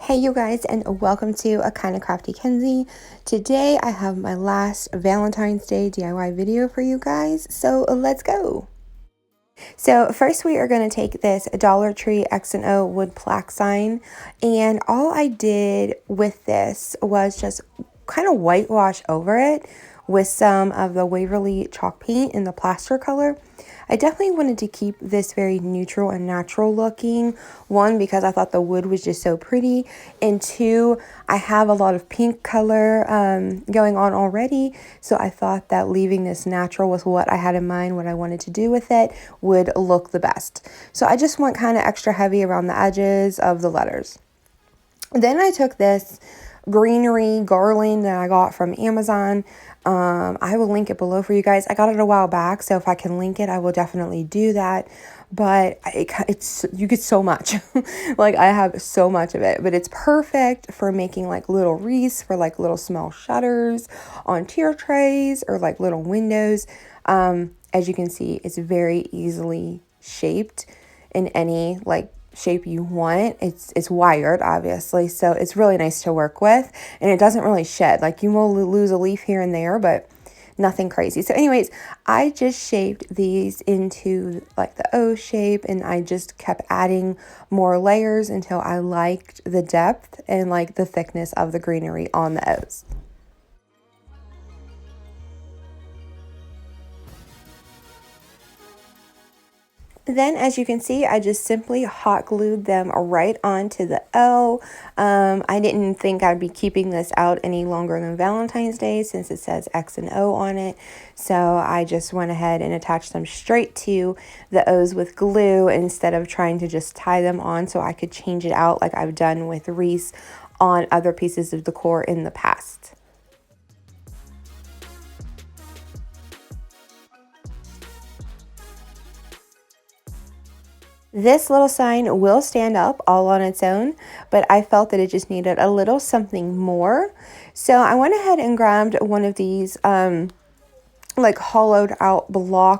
Hey you guys, and welcome to A Kinda Crafty Kenzie. Today I have my last Valentine's Day DIY video for you guys, so let's go. So first we are going to take this Dollar Tree X&O wood plaque sign, and all I did with this was just kind of whitewash over it with some of the Waverly chalk paint in the plaster color. I definitely wanted to keep this very neutral and natural looking. One, because I thought the wood was just so pretty. And two, I have a lot of pink color going on already. So I thought that leaving this natural with what I had in mind, what I wanted to do with it, would look the best. So I just went kind of extra heavy around the edges of the letters. Then I took this greenery garland that I got from Amazon. I will link it below for you guys. I got it a while back, so if I can link it, I will definitely do that. But you get so much. Like, I have so much of it, but it's perfect for making like little wreaths for like little small shutters on tier trays or like little windows. As you can see, it's very easily shaped in any like shape you want. It's wired, obviously, so it's really nice to work with, and it doesn't really shed. Like, you will lose a leaf here and there, but nothing crazy. So anyways, I just shaped these into like the O shape, and I just kept adding more layers until I liked the depth and like the thickness of the greenery on the O's. Then, as you can see, I just simply hot glued them right onto the O. I didn't think I'd be keeping this out any longer than Valentine's Day since it says X and O on it. So I just went ahead and attached them straight to the O's with glue instead of trying to just tie them on so I could change it out like I've done with wreaths on other pieces of decor in the past. This little sign will stand up all on its own, but I felt that it just needed a little something more. So I went ahead and grabbed one of these like hollowed out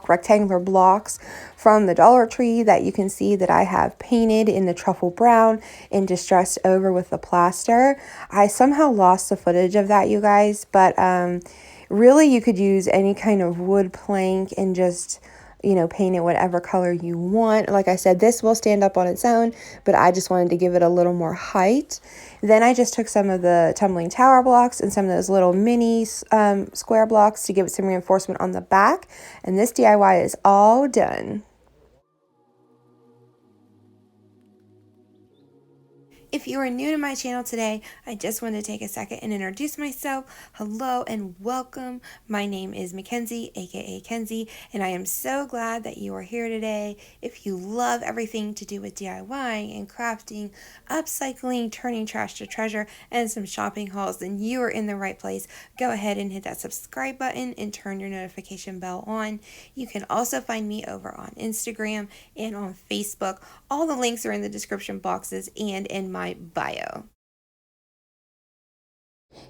rectangular blocks from the Dollar Tree that you can see that I have painted in the truffle brown and distressed over with the plaster. I somehow lost the footage of that, you guys, but really you could use any kind of wood plank and just paint it whatever color you want. Like I said, this will stand up on its own, but I just wanted to give it a little more height. Then I just took some of the tumbling tower blocks and some of those little mini square blocks to give it some reinforcement on the back. And this DIY is all done. If you are new to my channel today, I just want to take a second and introduce myself. Hello and welcome. My name is Mackenzie, aka Kenzie, and I am so glad that you are here today. If you love everything to do with DIY and crafting, upcycling, turning trash to treasure, and some shopping hauls, then you are in the right place. Go ahead and hit that subscribe button and turn your notification bell on. You can also find me over on Instagram and on Facebook. All the links are in the description boxes and in my bio.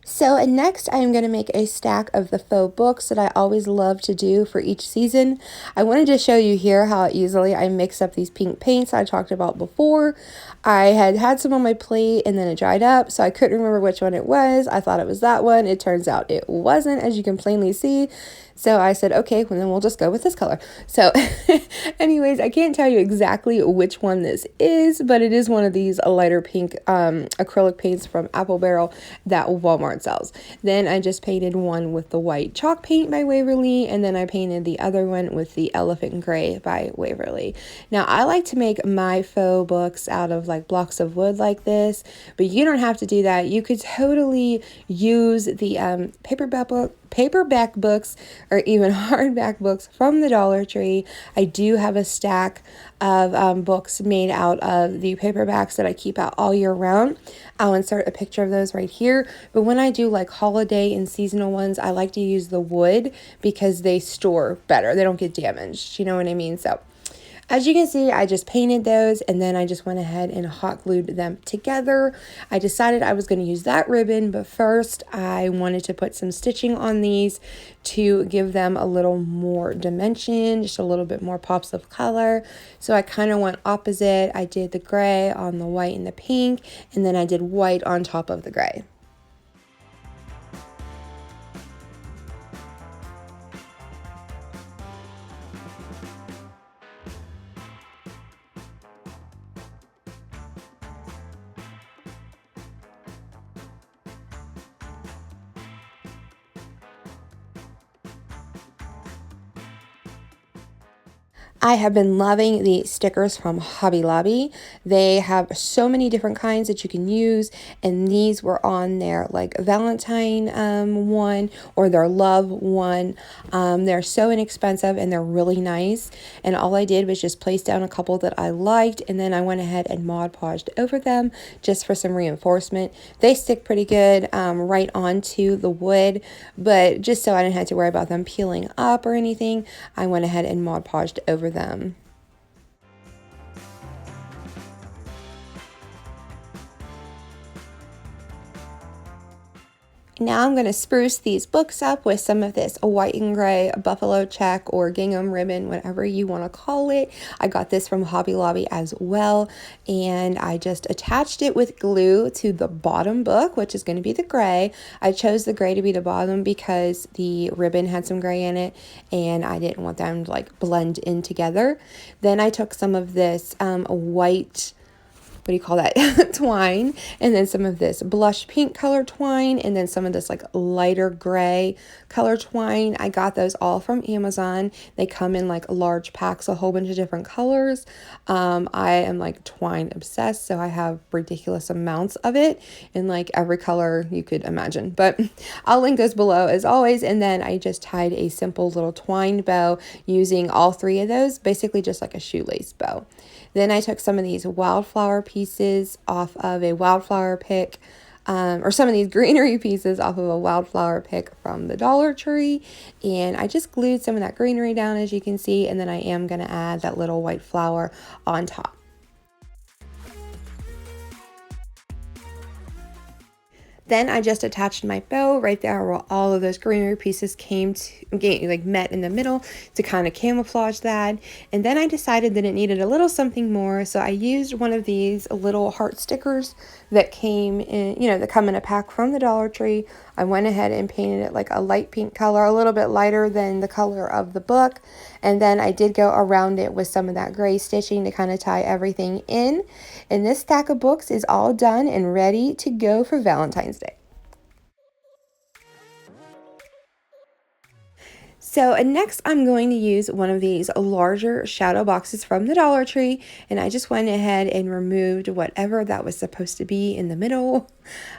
So next I am going to make a stack of the faux books that I always love to do for each season. I wanted to show you here how easily I mix up these pink paints I talked about before. I had some on my plate and then it dried up, so I couldn't remember which one it was. I thought it was that one. It turns out it wasn't, as you can plainly see. So I said, okay, well then we'll just go with this color. So anyways, I can't tell you exactly which one this is, but it is one of these lighter pink acrylic paints from Apple Barrel that Walmart sells. Then I just painted one with the white chalk paint by Waverly, and then I painted the other one with the elephant gray by Waverly. Now I like to make my faux books out of like blocks of wood like this, but you don't have to do that. You could totally use the paperback books or even hardback books from the Dollar Tree. I do have a stack of books made out of the paperbacks that I keep out all year round. I'll insert a picture of those right here. But when I do like holiday and seasonal ones, I like to use the wood because they store better. They don't get damaged. You know what I mean? So As you can see, I just painted those and then I just went ahead and hot glued them together. I decided I was going to use that ribbon, but first I wanted to put some stitching on these to give them a little more dimension, just a little bit more pops of color. So I kind of went opposite. I did the gray on the white and the pink, and then I did white on top of the gray. I have been loving the stickers from Hobby Lobby. They have so many different kinds that you can use, and these were on their like Valentine one or their love one. They're so inexpensive and they're really nice, and all I did was just place down a couple that I liked, and then I went ahead and Mod Podged over them just for some reinforcement. They stick pretty good right onto the wood, but just so I didn't have to worry about them peeling up or anything, I went ahead and Mod Podged over them. Now I'm going to spruce these books up with some of this white and gray buffalo check or gingham ribbon, whatever you want to call it. I got this from Hobby Lobby as well, and I just attached it with glue to the bottom book, which is going to be the gray. I chose the gray to be the bottom because the ribbon had some gray in it, and I didn't want them to like blend in together. Then I took some of this white, what do you call that, twine, and then some of this blush pink color twine, and then some of this like lighter gray color twine. I got those all from Amazon. They come in like large packs, a whole bunch of different colors. I am like twine obsessed, so I have ridiculous amounts of it in like every color you could imagine, but I'll link those below as always. And then I just tied a simple little twine bow using all three of those, basically just like a shoelace bow. Then I took some of these wildflower pieces off of a wildflower pick, or some of these greenery pieces off of a wildflower pick from the Dollar Tree, and I just glued some of that greenery down, as you can see, and then I am going to add that little white flower on top. Then I just attached my bow right there where all of those greenery pieces met in the middle to kind of camouflage that. And then I decided that it needed a little something more, so I used one of these little heart stickers that came in, that come in a pack from the Dollar Tree. I went ahead and painted it like a light pink color, a little bit lighter than the color of the book. And then I did go around it with some of that gray stitching to kind of tie everything in. And this stack of books is all done and ready to go for Valentine's Day. So next I'm going to use one of these larger shadow boxes from the Dollar Tree, and I just went ahead and removed whatever that was supposed to be in the middle.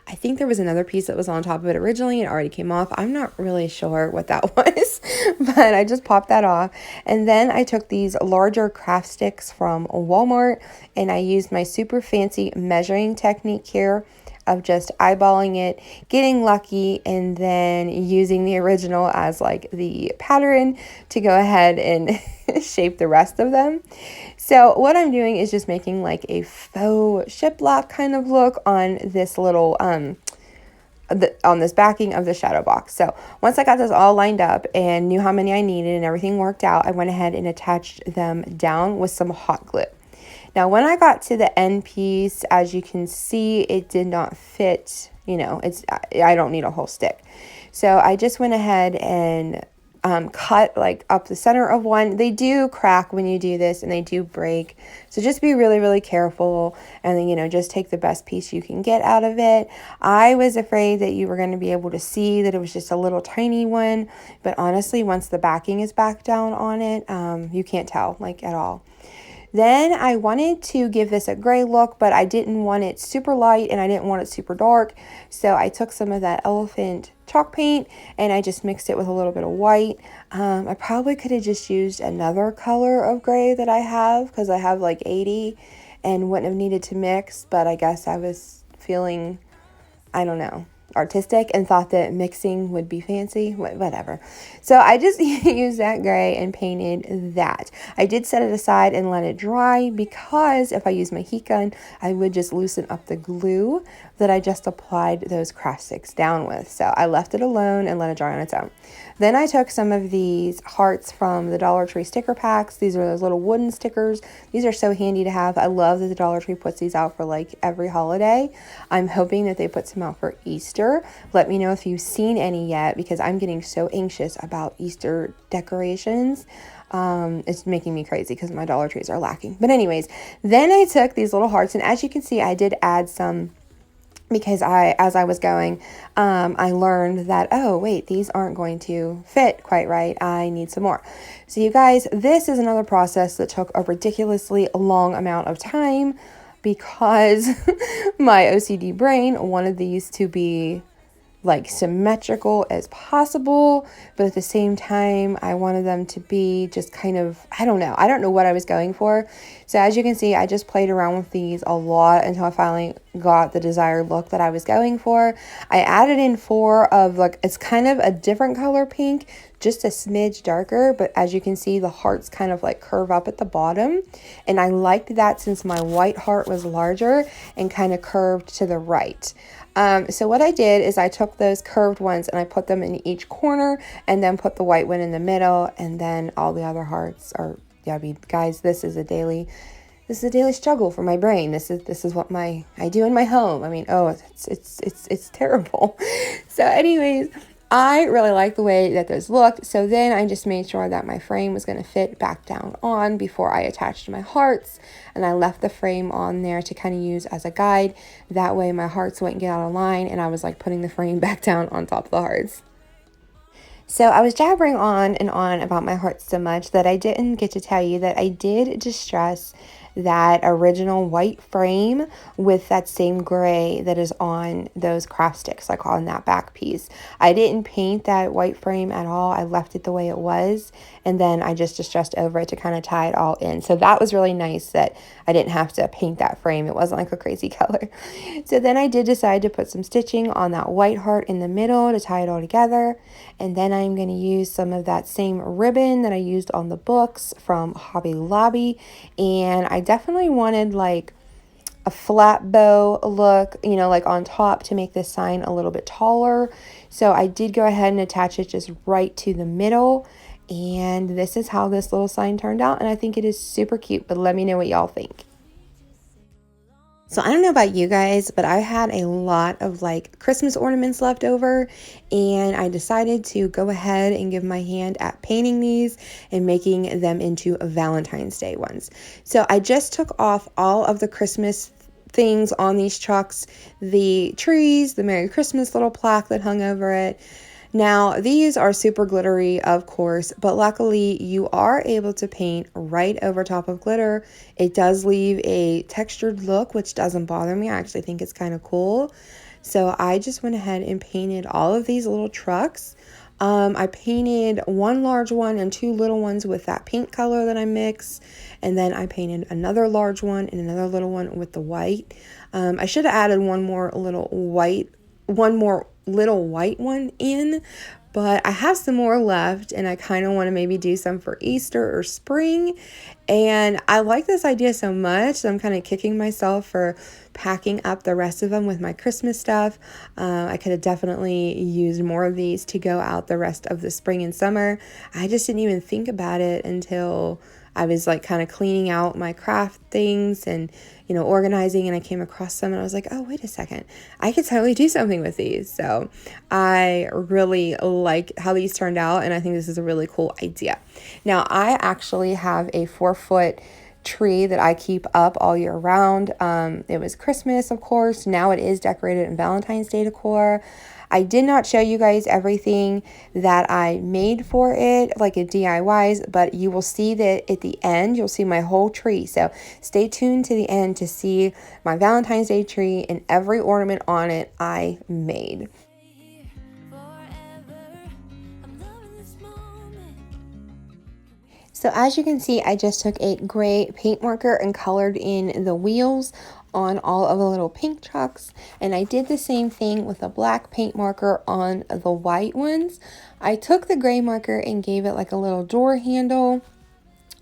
I think there was another piece that was on top of it originally and already came off. I'm not really sure what that was, but I just popped that off. And then I took these larger craft sticks from Walmart, and I used my super fancy measuring technique here of just eyeballing it, getting lucky, and then using the original as like the pattern to go ahead and shape the rest of them. So what I'm doing is just making like a faux shiplap kind of look on this little on this backing of the shadow box. So once I got this all lined up and knew how many I needed and everything worked out, I went ahead and attached them down with some hot glue. Now, when I got to the end piece, as you can see, it did not fit, I don't need a whole stick. So I just went ahead and cut like up the center of one. They do crack when you do this, and they do break. So just be really, really careful, and then, just take the best piece you can get out of it. I was afraid that you were going to be able to see that it was just a little tiny one, but honestly, once the backing is back down on it, you can't tell like at all. Then I wanted to give this a gray look, but I didn't want it super light and I didn't want it super dark. So I took some of that elephant chalk paint and I just mixed it with a little bit of white. I probably could have just used another color of gray that I have, because I have like 80 and wouldn't have needed to mix, but I guess I was feeling, I don't know, artistic and thought that mixing would be fancy, whatever. So I just used that gray and painted that. I did set it aside and let it dry because if I use my heat gun, I would just loosen up the glue that I just applied those craft sticks down with. So I left it alone and let it dry on its own. Then I took some of these hearts from the Dollar Tree sticker packs. These are those little wooden stickers. These are so handy to have. I love that the Dollar Tree puts these out for like every holiday. I'm hoping that they put some out for Easter. Let me know if you've seen any yet because I'm getting so anxious about Easter decorations. It's making me crazy because my Dollar Trees are lacking. But anyways, then I took these little hearts, and as you can see, I did add some because as I was going, I learned that, oh, wait, these aren't going to fit quite right. I need some more. So you guys, this is another process that took a ridiculously long amount of time because my OCD brain wanted these to be like symmetrical as possible, but at the same time I wanted them to be just kind of, I don't know what I was going for. So as you can see, I just played around with these a lot until I finally got the desired look that I was going for. I added in 4 of like, it's kind of a different color pink, just a smidge darker, but as you can see, the hearts kind of like curve up at the bottom, and I liked that since my white heart was larger and kind of curved to the right. So what I did is I took those curved ones and I put them in each corner and then put the white one in the middle, and then all the other hearts are, yeah, I mean, guys, this is a daily struggle for my brain. This is what I do in my home. I mean, oh, it's terrible. So anyways, I really like the way that those looked. So then I just made sure that my frame was going to fit back down on before I attached my hearts. And I left the frame on there to kind of use as a guide. That way my hearts wouldn't get out of line and I was like putting the frame back down on top of the hearts. So I was jabbering on and on about my hearts so much that I didn't get to tell you that I did distress that original white frame with that same gray that is on those craft sticks, like on that back piece. I didn't paint that white frame at all. I left it the way it was, and then I just distressed over it to kind of tie it all in. So that was really nice that I didn't have to paint that frame. It wasn't like a crazy color. So then I did decide to put some stitching on that white heart in the middle to tie it all together. And then I'm going to use some of that same ribbon that I used on the books from Hobby Lobby. And I definitely wanted like a flat bow look, you know, like on top to make this sign a little bit taller. So I did go ahead and attach it just right to the middle. And this is how this little sign turned out. And I think it is super cute, but let me know what y'all think. So I don't know about you guys, but I had a lot of like Christmas ornaments left over, and I decided to go ahead and give my hand at painting these and making them into Valentine's Day ones. So I just took off all of the Christmas things on these trucks, the trees, the Merry Christmas little plaque that hung over it. Now, these are super glittery, of course, but luckily you are able to paint right over top of glitter. It does leave a textured look, which doesn't bother me. I actually think it's kind of cool. So I just went ahead and painted all of these little trucks. I painted one large one and 2 little ones with that pink color that I mix. And then I painted another large one and another little one with the white. I should have added one more little white one in, but I have some more left and I kind of want to maybe do some for Easter or spring. And I like this idea so much, so I'm kind of kicking myself for packing up the rest of them with my Christmas stuff. I could have definitely used more of these to go out the rest of the spring and summer. I just didn't even think about it until I was like kind of cleaning out my craft things and, you know, organizing, and I came across some and I was like, oh, wait a second, I could totally do something with these. So I really like how these turned out, and I think this is a really cool idea. Now, I actually have a 4-foot tree that I keep up all year round. It was Christmas, of course. Now it is decorated in Valentine's Day decor. I did not show you guys everything that I made for it, like a DIYs, but you will see that at the end, you'll see my whole tree. So stay tuned to the end to see my Valentine's Day tree and every ornament on it I made. So as you can see, I just took a gray paint marker and colored in the wheels on all of the little pink trucks, and I did the same thing with a black paint marker on the white ones. I took the gray marker and gave it like a little door handle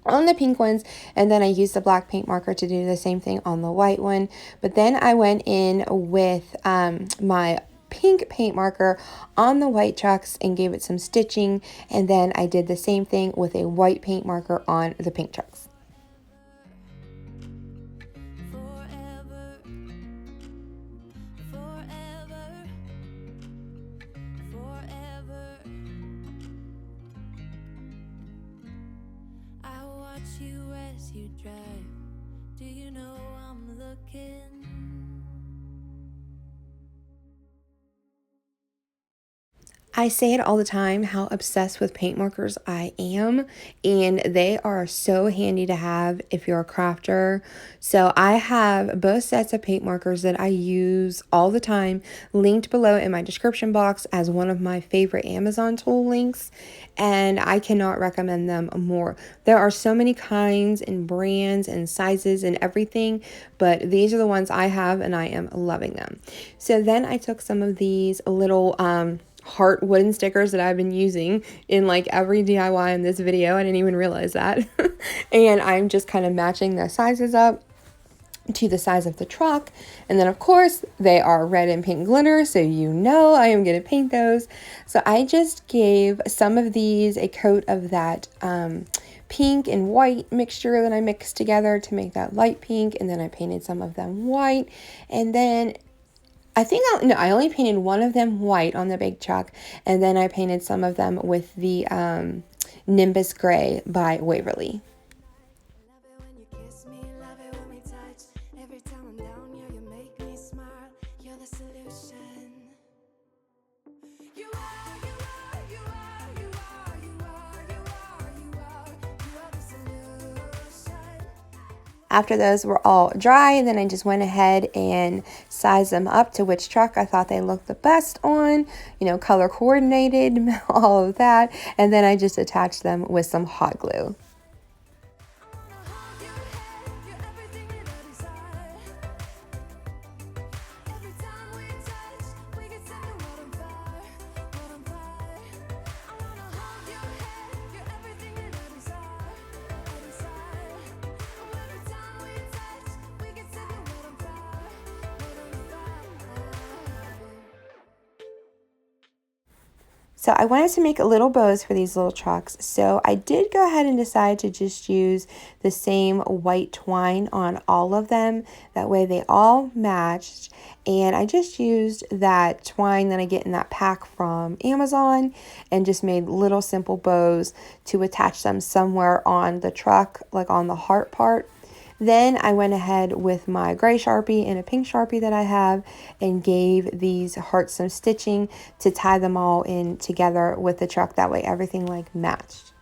on the pink ones, and then I used the black paint marker to do the same thing on the white one. But then I went in with my pink paint marker on the white trucks and gave it some stitching, and then I did the same thing with a white paint marker on the pink trucks. You as you drive, do you know I'm looking? I say it all the time how obsessed with paint markers I am, and they are so handy to have if you're a crafter. So I have both sets of paint markers that I use all the time, linked below in my description box as one of my favorite Amazon tool links, and I cannot recommend them more. There are so many kinds and brands and sizes and everything, but these are the ones I have and I am loving them. So then I took some of these little heart wooden stickers that I've been using in like every DIY in this video. I didn't even realize that. And I'm just kind of matching the sizes up to the size of the truck. And then of course they are red and pink glitter, so you know I am going to paint those. So I just gave some of these a coat of that pink and white mixture that I mixed together to make that light pink, and then I painted some of them white, and then I only painted one of them white on the big truck, and then I painted some of them with the Nimbus Gray by Waverly. After those were all dry, then I just went ahead and sized them up to which truck I thought they looked the best on, color coordinated, all of that. And then I just attached them with some hot glue. So I wanted to make little bows for these little trucks. So I did go ahead and decide to just use the same white twine on all of them. That way they all matched. And I just used that twine that I get in that pack from Amazon and just made little simple bows to attach them somewhere on the truck, like on the heart part. Then I went ahead with my gray Sharpie and a pink Sharpie that I have and gave these hearts some stitching to tie them all in together with the truck. That way everything like matched.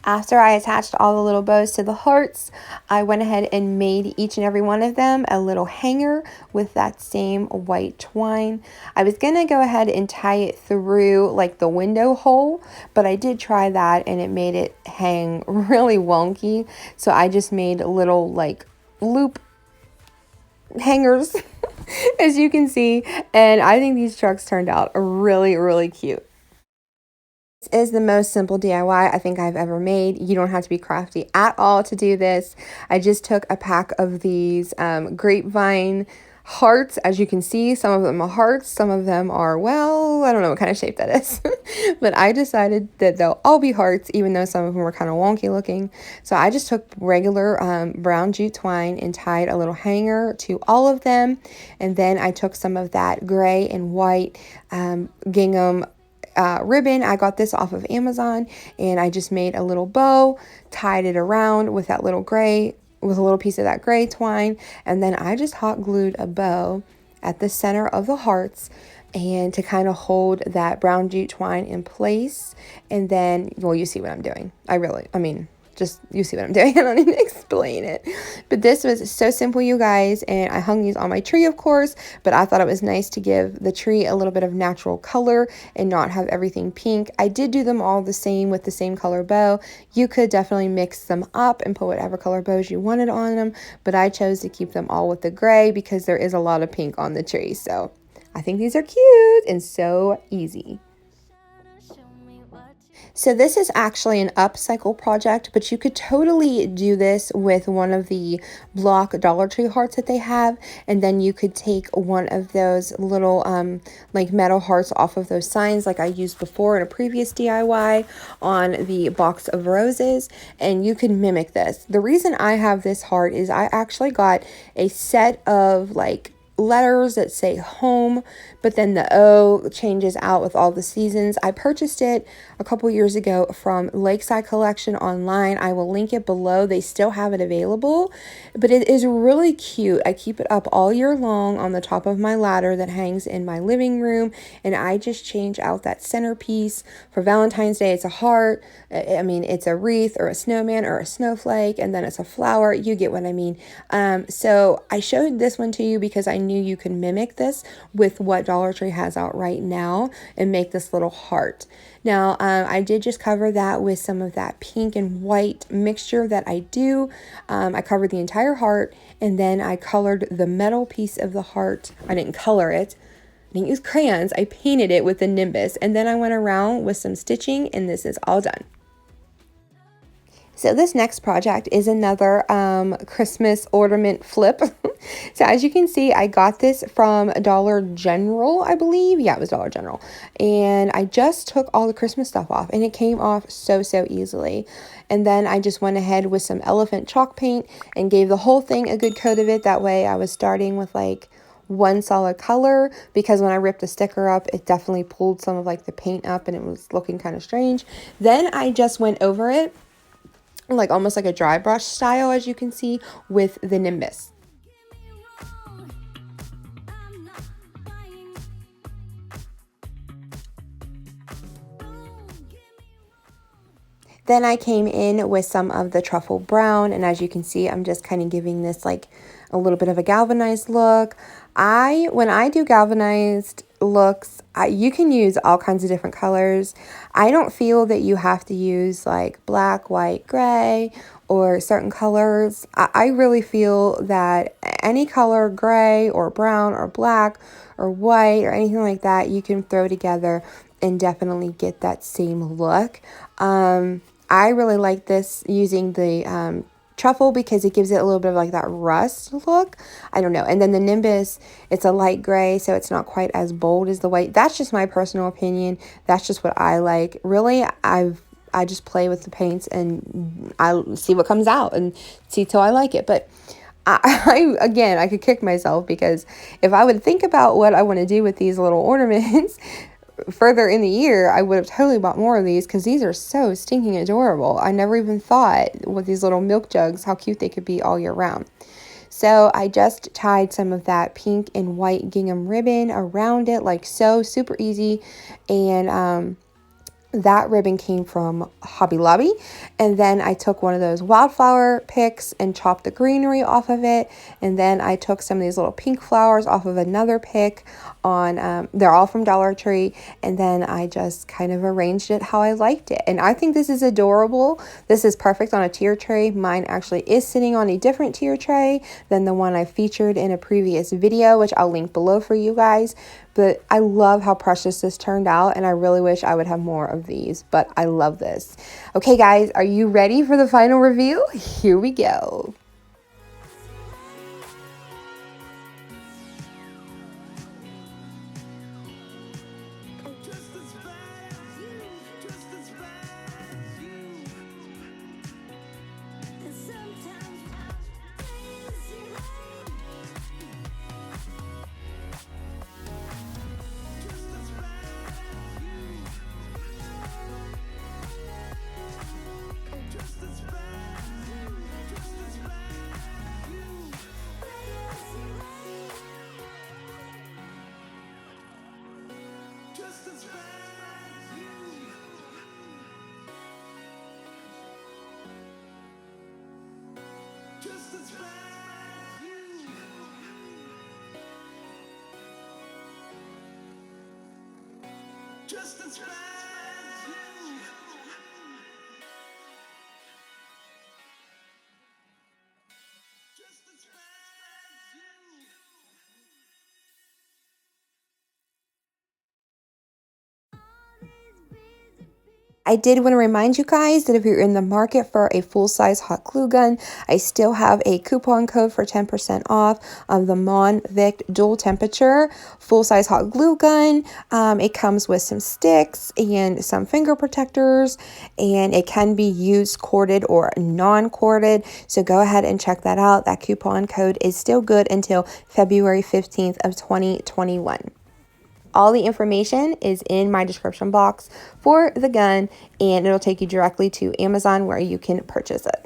After I attached all the little bows to the hearts, I went ahead and made each and every one of them a little hanger with that same white twine. I was going to go ahead and tie it through like the window hole, but I did try that and it made it hang really wonky. So I just made little like loop hangers, as you can see, and I think these trucks turned out really, really cute. Is the most simple DIY I think I've ever made. You don't have to be crafty at all to do this. I just took a pack of these Grapevine hearts. As you can see, some of them are hearts, some of them are, well, I don't know what kind of shape that is. But I decided that they'll all be hearts, even though some of them were kind of wonky looking. So I just took regular brown jute twine and tied a little hanger to all of them. And then I took some of that gray and white gingham ribbon. I got this off of Amazon, and I just made a little bow, tied it around with that little gray, with a little piece of that gray twine, and then I just hot glued a bow at the center of the hearts and to kind of hold that brown jute twine in place. And then, well, you see what I'm doing. I mean, just, you see what I'm doing. I don't need to explain it. But this was so simple, you guys, and I hung these on my tree, of course, but I thought it was nice to give the tree a little bit of natural color and not have everything pink. I did do them all the same with the same color bow. You could definitely mix them up and put whatever color bows you wanted on them, but I chose to keep them all with the gray because there is a lot of pink on the tree. So I think these are cute and so easy. So this is actually an upcycle project, but you could totally do this with one of the block Dollar Tree hearts that they have, and then you could take one of those little like metal hearts off of those signs like I used before in a previous DIY on the box of roses, and you can mimic this. The reason I have this heart is I actually got a set of like letters that say home, but then the O changes out with all the seasons. I purchased it a couple years ago from Lakeside Collection online. I will link it below. They still have it available, but it is really cute. I keep it up all year long on the top of my ladder that hangs in my living room, and I just change out that centerpiece. For Valentine's Day, it's a heart. I mean, it's a wreath or a snowman or a snowflake, and then it's a flower. You get what I mean. So I showed this one to you because I knew you can mimic this with what Dollar Tree has out right now and make this little heart. Now, I did just cover that with some of that pink and white mixture that I do. I covered the entire heart, and then I colored the metal piece of the heart. I didn't color it. I didn't use crayons. I painted it with the nimbus, and then I went around with some stitching, and this is all done. So this next project is another Christmas ornament flip. So as you can see, I got this from Dollar General, I believe. Yeah, it was Dollar General. And I just took all the Christmas stuff off, and it came off so easily. And then I just went ahead with some elephant chalk paint and gave the whole thing a good coat of it. That way I was starting with like one solid color, because when I ripped the sticker up, it definitely pulled some of like the paint up and it was looking kind of strange. Then I just went over it like almost like a dry brush style, as you can see, with the nimbus. Then I came in with some of the truffle brown, and as you can see, I'm just kind of giving this like a little bit of a galvanized look. When I do galvanized looks, you can use all kinds of different colors. I don't feel that you have to use like black, white, gray, or certain colors. I really feel that any color, gray or brown or black or white or anything like that, you can throw together and definitely get that same look. I really like this using the truffle because it gives it a little bit of like that rust look. I don't know. And then the nimbus, it's a light gray, so it's not quite as bold as the white. That's just my personal opinion. That's just what I like. Really, I just play with the paints and I see what comes out and see till I like it. But again, I could kick myself because if I would think about what I want to do with these little ornaments further in the year, I would have totally bought more of these because these are so stinking adorable. I never even thought with these little milk jugs how cute they could be all year round. So I just tied some of that pink and white gingham ribbon around it like so, super easy. And that ribbon came from Hobby Lobby, and then I took one of those wildflower picks and chopped the greenery off of it, and then I took some of these little pink flowers off of another pick on, they're all from Dollar Tree, and then I just kind of arranged it how I liked it, and I think this is adorable. This is perfect on a tier tray. Mine actually is sitting on a different tier tray than the one I featured in a previous video, which I'll link below for you guys. But I love how precious this turned out, and I really wish I would have more of these, but I love this. Okay, guys, are you ready for the final reveal? Here we go. Just as bad as you. Just as bad as you. I did want to remind you guys that if you're in the market for a full-size hot glue gun, I still have a coupon code for 10% off of the MOVICT dual temperature full-size hot glue gun. It comes with some sticks and some finger protectors, and it can be used corded or non-corded. So go ahead and check that out. That coupon code is still good until February 15th of 2021. All the information is in my description box for the gun, and it'll take you directly to Amazon where you can purchase it.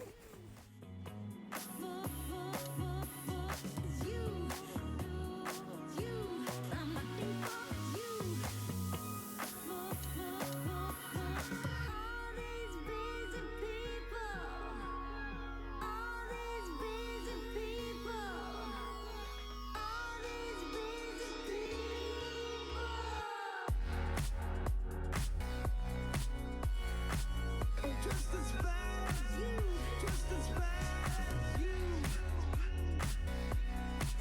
Just as bad as you. Just as bad as you.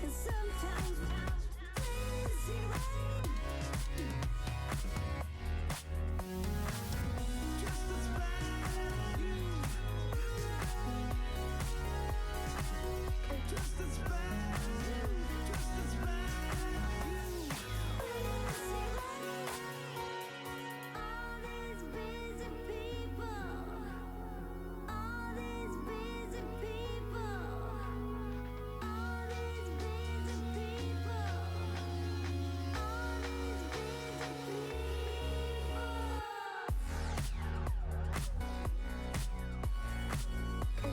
And sometimes crazy rain. Just as bad as you. Just as bad as you. Just as bad as you. Crazy rain. All these busy people. All these busy people. All these busy people. All these busy people.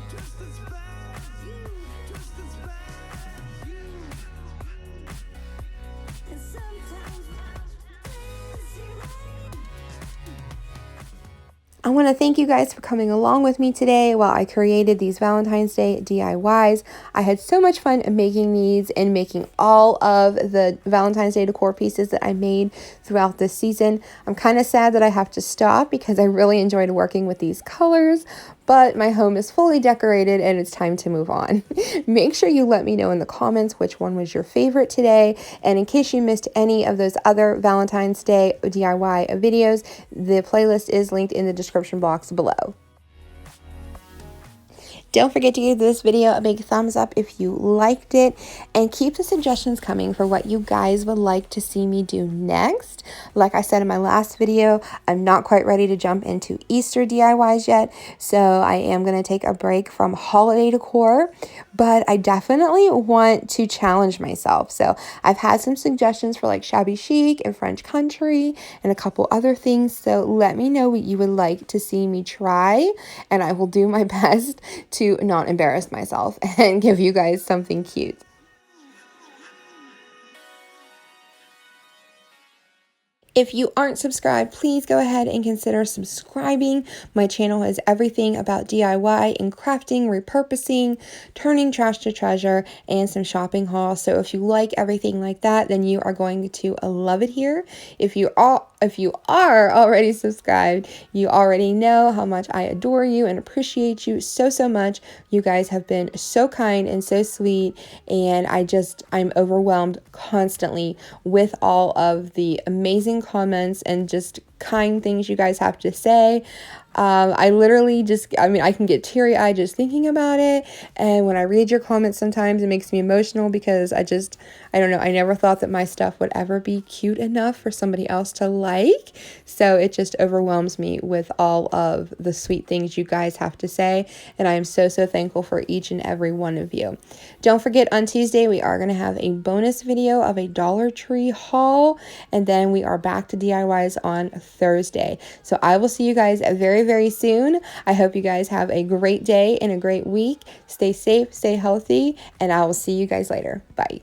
Just as bad as you. Just as bad as you. And sometimes crazy rain. I want to thank you guys for coming along with me today while I created these Valentine's Day DIYs. I had so much fun making these and making all of the Valentine's Day decor pieces that I made throughout this season. I'm kind of sad that I have to stop because I really enjoyed working with these colors, but my home is fully decorated and it's time to move on. Make sure you let me know in the comments which one was your favorite today, and in case you missed any of those other Valentine's Day DIY videos, the playlist is linked in the description box below. Don't forget to give this video a big thumbs up if you liked it, and keep the suggestions coming for what you guys would like to see me do next. Like I said in my last video, I'm not quite ready to jump into Easter DIYs yet, so I am going to take a break from holiday decor, but I definitely want to challenge myself. So I've had some suggestions for like shabby chic and French country and a couple other things, so let me know what you would like to see me try, and I will do my best to not embarrass myself and give you guys something cute. If you aren't subscribed, please go ahead and consider subscribing. My channel has everything about DIY and crafting, repurposing, turning trash to treasure, and some shopping hauls. So if you like everything like that, then you are going to love it here. If you are already subscribed, you already know how much I adore you and appreciate you so much. You guys have been so kind and so sweet, and I'm overwhelmed constantly with all of the amazing comments and just kind things you guys have to say. I literally I can get teary-eyed just thinking about it, and when I read your comments sometimes it makes me emotional because I don't know, I never thought that my stuff would ever be cute enough for somebody else to like, so it just overwhelms me with all of the sweet things you guys have to say, and I am so thankful for each and every one of you. Don't forget, on Tuesday we are going to have a bonus video of a Dollar Tree haul, and then we are back to DIYs on Thursday. So I will see you guys very soon. I hope you guys have a great day and a great week. Stay safe, stay healthy, and I will see you guys later. Bye.